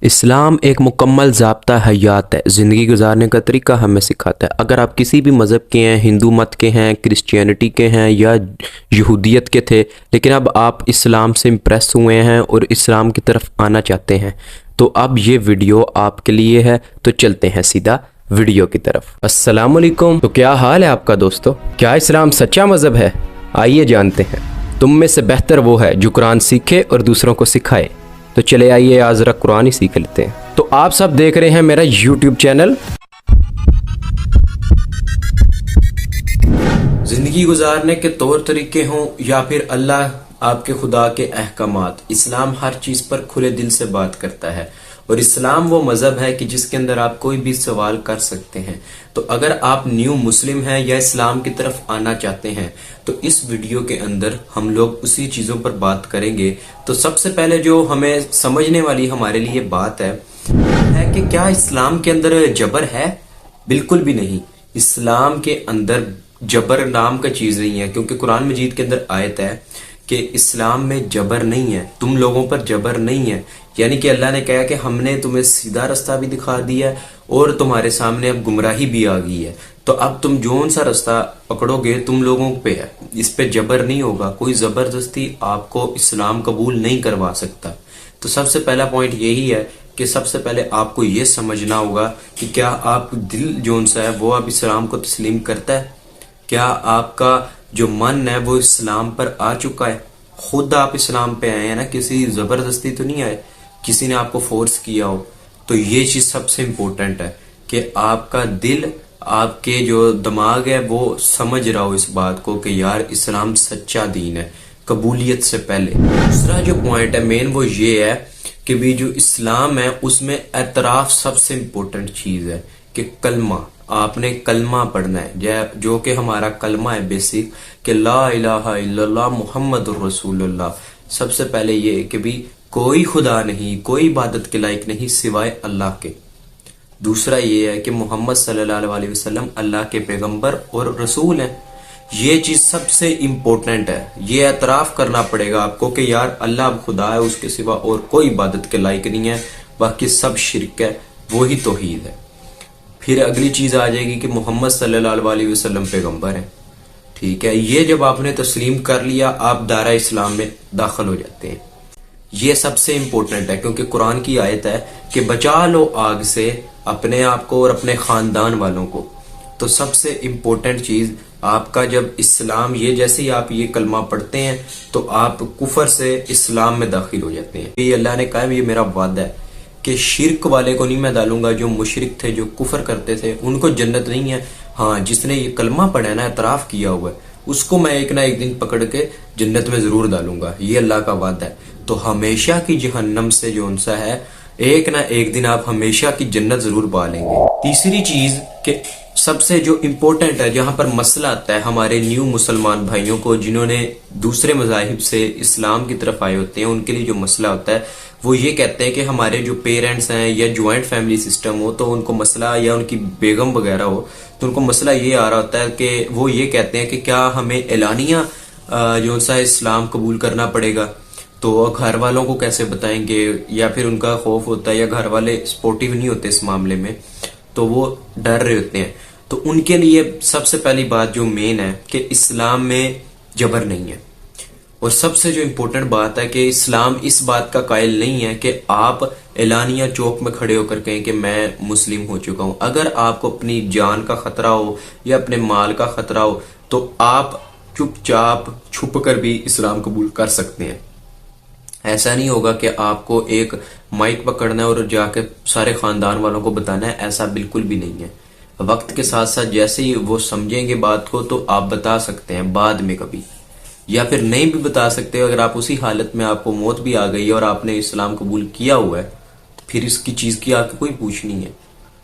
इस्लाम एक मुकम्मल ज़ाब्ता हयात है, ज़िंदगी गुजारने का तरीका हमें सिखाता है। अगर आप किसी भी मज़हब के हैं, हिंदू मत के हैं, क्रिश्चियनिटी के हैं या यहूदियत के थे, लेकिन अब आप इस्लाम से इम्प्रेस हुए हैं और इस्लाम की तरफ आना चाहते हैं, तो अब ये वीडियो आपके लिए है। तो चलते हैं सीधा वीडियो की तरफ। अस्सलाम वालेकुम। तो क्या हाल है आपका दोस्तों? क्या इस्लाम सच्चा मज़हब है? आइए जानते हैं। तुम में से बेहतर वो है जो कुरान सीखे और दूसरों को सिखाए। तो चले आइए आज ज़रा कुरान ही सीख लेते हैं। तो आप सब देख रहे हैं मेरा YouTube चैनल। ज़िंदगी गुजारने के तौर तरीके हों या फिर अल्लाह आपके खुदा के अहकामात, इस्लाम हर चीज़ पर खुले दिल से बात करता है। और इस्लाम वो मज़हब है कि जिसके अंदर आप कोई भी सवाल कर सकते हैं। तो अगर आप न्यू मुस्लिम हैं या इस्लाम की तरफ आना चाहते हैं तो इस वीडियो के अंदर हम लोग उसी चीज़ों पर बात करेंगे। तो सबसे पहले जो हमें समझने वाली हमारे लिए बात है कि क्या इस्लाम के अंदर जबर है? बिल्कुल भी नहीं। इस्लाम के अंदर जबर नाम का चीज़ नहीं है, क्योंकि कुरान मजीद के अंदर आयत है कि इस्लाम में जबर नहीं है, तुम लोगों पर जबर नहीं है। यानी कि अल्लाह ने कहा कि हमने तुम्हें सीधा रास्ता भी दिखा दिया और तुम्हारे सामने अब गुमराही भी आ गई है। तो अब तुम जोन सा रास्ता पकड़ोगे तुम लोगों पे है, इस पे जबर नहीं होगा। कोई जबरदस्ती आपको इस्लाम कबूल नहीं करवा सकता। तो सबसे पहला पॉइंट यही है कि सबसे पहले आपको ये समझना होगा कि क्या आप दिल जोन सा है वो अब इस्लाम को तस्लीम करता है? क्या आपका जो मन है वो इस्लाम पर आ चुका है? खुद आप इस्लाम पे आए हैं ना, किसी जबरदस्ती तो नहीं आए, किसी ने आपको फोर्स किया हो। तो ये चीज सबसे इम्पोर्टेंट है कि आपका दिल, आपके जो दिमाग है वो समझ रहा हो इस बात को कि यार इस्लाम सच्चा दीन है कबूलियत से पहले। दूसरा जो पॉइंट है मेन वो ये है कि भी जो इस्लाम है उसमें एतराफ सबसे इम्पोर्टेंट चीज है कि कलमा, आपने कलमा पढ़ना है, जो कि हमारा कलमा है बेसिक कि ला इलाहा इल्लल्लाह मुहम्मदुर रसूलुल्लाह। सबसे पहले ये कि भी कोई खुदा नहीं, कोई इबादत के लायक नहीं सिवाय अल्लाह के। दूसरा ये है कि मोहम्मद सल्लल्लाहु अलैहि वसल्लम अल्लाह के पैगंबर और रसूल हैं। ये चीज सबसे इम्पोर्टेंट है। ये एतराफ करना पड़ेगा आपको कि यार अल्लाह खुदा है, उसके सिवा और कोई इबादत के लायक नहीं है, बाकी सब शिरक है, वही तौहीद है। फिर अगली चीज आ जाएगी कि मोहम्मद सल्लल्लाहु अलैहि वसल्लम पैगंबर है। ठीक है, ये जब आपने तस्लीम कर लिया आप दायरा इस्लाम में दाखिल हो जाते हैं। ये सबसे इम्पोर्टेंट है, क्योंकि कुरान की आयत है कि बचा लो आग से अपने आप को और अपने खानदान वालों को। तो सबसे इम्पोर्टेंट चीज आपका जब इस्लाम, ये जैसे ही आप ये कलमा पढ़ते हैं तो आप कुफर से इस्लाम में दाखिल हो जाते हैं। ये अल्लाह ने कहा ये मेरा वादा है कि शिरक वाले को नहीं मैं डालूंगा। जो मुशरिक थे, जो कुफर करते थे, उनको जन्नत नहीं है। हाँ, जिसने ये कलमा पढ़ा है ना, एतराफ किया हुआ है, उसको मैं एक ना एक दिन पकड़ के जन्नत में जरूर डालूंगा। ये अल्लाह का वादा है। तो हमेशा की जहन्नम से जो उनसा है, एक ना एक दिन आप हमेशा की जन्नत जरूर पा लेंगे। तीसरी चीज कि सबसे जो इम्पोर्टेंट है, जहां पर मसला आता है हमारे न्यू मुसलमान भाइयों को जिन्होंने दूसरे मजाहिब से इस्लाम की तरफ आए होते हैं, उनके लिए जो मसला होता है वो ये कहते हैं कि हमारे जो पेरेंट्स हैं या ज्वाइंट फैमिली सिस्टम हो तो उनको मसला, या उनकी बेगम वगैरह हो तो उनको मसला ये आ रहा होता है कि वो ये कहते हैं कि क्या हमें एलानिया जो सा इस्लाम कबूल करना पड़ेगा, तो घर वालों को कैसे बताएंगे, या फिर उनका खौफ होता है या घर वाले सपोर्टिव नहीं होते इस मामले में, तो वो डर रहे होते हैं। तो उनके लिए सबसे पहली बात जो मेन है कि इस्लाम में जबर नहीं है। और सबसे जो इम्पोर्टेंट बात है कि इस्लाम इस बात का कायल नहीं है कि आप एलानिया चौक में खड़े होकर कहें कि मैं मुस्लिम हो चुका हूं। अगर आपको अपनी जान का खतरा हो या अपने माल का खतरा हो तो आप चुपचाप छुप कर भी इस्लाम कबूल कर सकते हैं। ऐसा नहीं होगा कि आपको एक माइक पकड़ना है और जाके सारे खानदान वालों को बताना है, ऐसा बिल्कुल भी नहीं है। वक्त के साथ साथ जैसे ही वो समझेंगे बात को तो आप बता सकते हैं बाद में कभी, या फिर नहीं भी बता सकते। अगर आप उसी हालत में आपको मौत भी आ गई है और आपने इस्लाम कबूल किया हुआ है तो फिर इसकी चीज की आपको कोई पूछ नहीं है।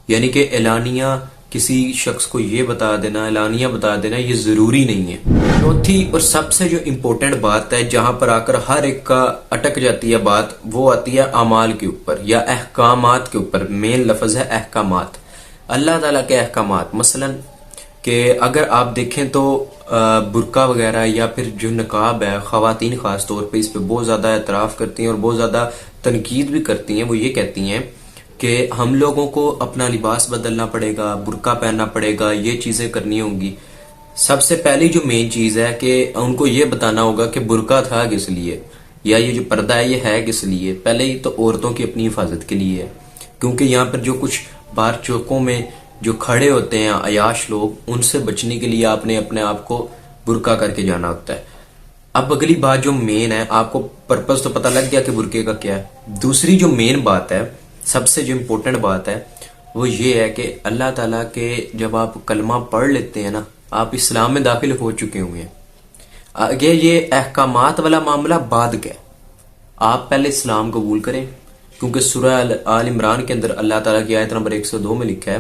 यानी कि एलानिया किसी शख्स को ये बता देना, एलानिया बता देना, ये जरूरी नहीं है। चौथी और सबसे जो इम्पोर्टेंट बात है, जहां पर आकर हर एक का अटक जाती है बात, वो आती है अमाल के ऊपर या अहकामात के ऊपर। मेन लफ्ज है अहकामात, अल्लाह ताला के अहकामात। मसलन कि अगर आप देखें तो बुरका वगैरह या फिर जो नकाब है, ख़वातीन ख़ास तौर पे इस पे बहुत ज़्यादा एतराफ़ करती हैं और बहुत ज़्यादा تنقید بھی کرتی ہیں، وہ یہ کہتی ہیں کہ ہم لوگوں کو اپنا لباس بدلنا پڑے گا، برقع پہننا پڑے گا، یہ چیزیں کرنی ہوں گی۔ سب سے پہلی جو مین چیز ہے کہ ان کو یہ بتانا ہوگا کہ برقع تھا کس لیے، یا یہ جو پردہ ہے یہ ہے کس لیے۔ پہلے ہی تو عورتوں کی اپنی حفاظت کے لیے ہے، کیونکہ یہاں پر جو کچھ باہر چوکوں میں جو کھڑے ہوتے ہیں عیاش لوگ، ان سے بچنے کے لیے آپ نے اپنے آپ کو برقع کر کے جانا ہوتا ہے۔ اب اگلی بات جو مین ہے، آپ کو پرپس تو پتہ لگ گیا کہ برقعے کا کیا ہے۔ دوسری جو مین بات ہے، سب سے جو امپورٹنٹ بات ہے، وہ یہ ہے کہ اللہ تعالیٰ کے جب آپ کلمہ پڑھ لیتے ہیں نا، آپ اسلام میں داخل ہو چکے ہوئے ہیں۔ آگے یہ احکامات والا معاملہ بعد کا ہے، آپ پہلے اسلام قبول کریں، کیونکہ سورہ آل عمران کے اندر اللہ تعالیٰ کی آیت نمبر 102 میں لکھا ہے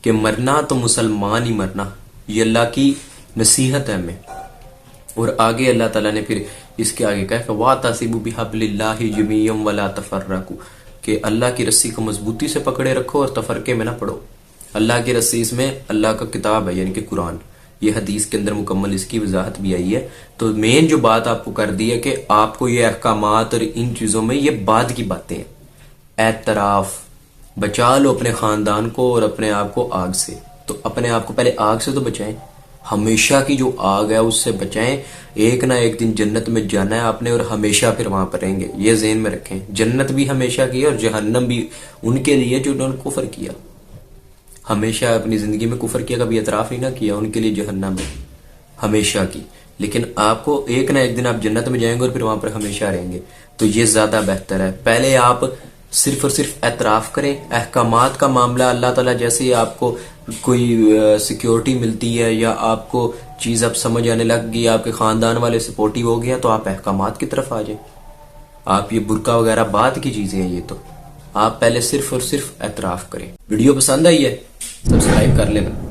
کہ مرنا تو مسلمان ہی مرنا، یہ اللہ کی نصیحت ہے ہمیں۔ اور آگے اللہ تعالیٰ نے پھر اس کے آگے کہا کہ وَاعْتَصِمُوا بِحَبْلِ اللَّهِ جَمِيعًا وَلَا تَفَرَّقُوا، کہ اللہ کی رسی کو مضبوطی سے پکڑے رکھو اور تفرقے میں نہ پڑو۔ اللہ کی رسی اس میں اللہ کا کتاب ہے، یعنی کہ قرآن۔ یہ حدیث کے اندر مکمل اس کی وضاحت بھی آئی ہے۔ تو مین جو بات آپ کو کر دی ہے کہ آپ کو یہ احکامات اور ان چیزوں میں یہ بعد کی باتیں ہیں۔ اعتراف، بچا لو اپنے خاندان کو اور اپنے آپ کو آگ سے۔ تو اپنے آپ کو پہلے آگ سے تو بچائیں، ہمیشہ کی جو آگ ہے اس سے بچائیں۔ ایک نہ ایک دن جنت میں جانا ہے آپ نے، اور ہمیشہ پھر وہاں پر رہیں گے، یہ ذہن میں رکھیں۔ جنت بھی ہمیشہ کی ہے اور جہنم بھی ان کے لیے جو انہوں نے کفر کیا، ہمیشہ اپنی زندگی میں کفر کیا، کبھی اعتراف ہی نہ کیا، ان کے لیے جہنم ہے ہمیشہ کی۔ لیکن آپ کو ایک نہ ایک دن آپ جنت میں جائیں گے اور پھر وہاں پر ہمیشہ رہیں گے، تو یہ زیادہ بہتر ہے۔ پہلے آپ صرف اور صرف اعتراف کریں۔ احکامات کا معاملہ اللہ تعالیٰ جیسے ہی آپ کو کوئی سیکیورٹی ملتی ہے یا آپ کو چیز اب سمجھ آنے لگ گئی، آپ کے خاندان والے سپورٹیو ہو گیا، تو آپ احکامات کی طرف آ جائیں۔ آپ یہ برقع وغیرہ بعد کی چیزیں ہیں، یہ تو آپ پہلے صرف اور صرف اعتراف کریں۔ ویڈیو پسند آئی ہے سبسکرائب کر لینا۔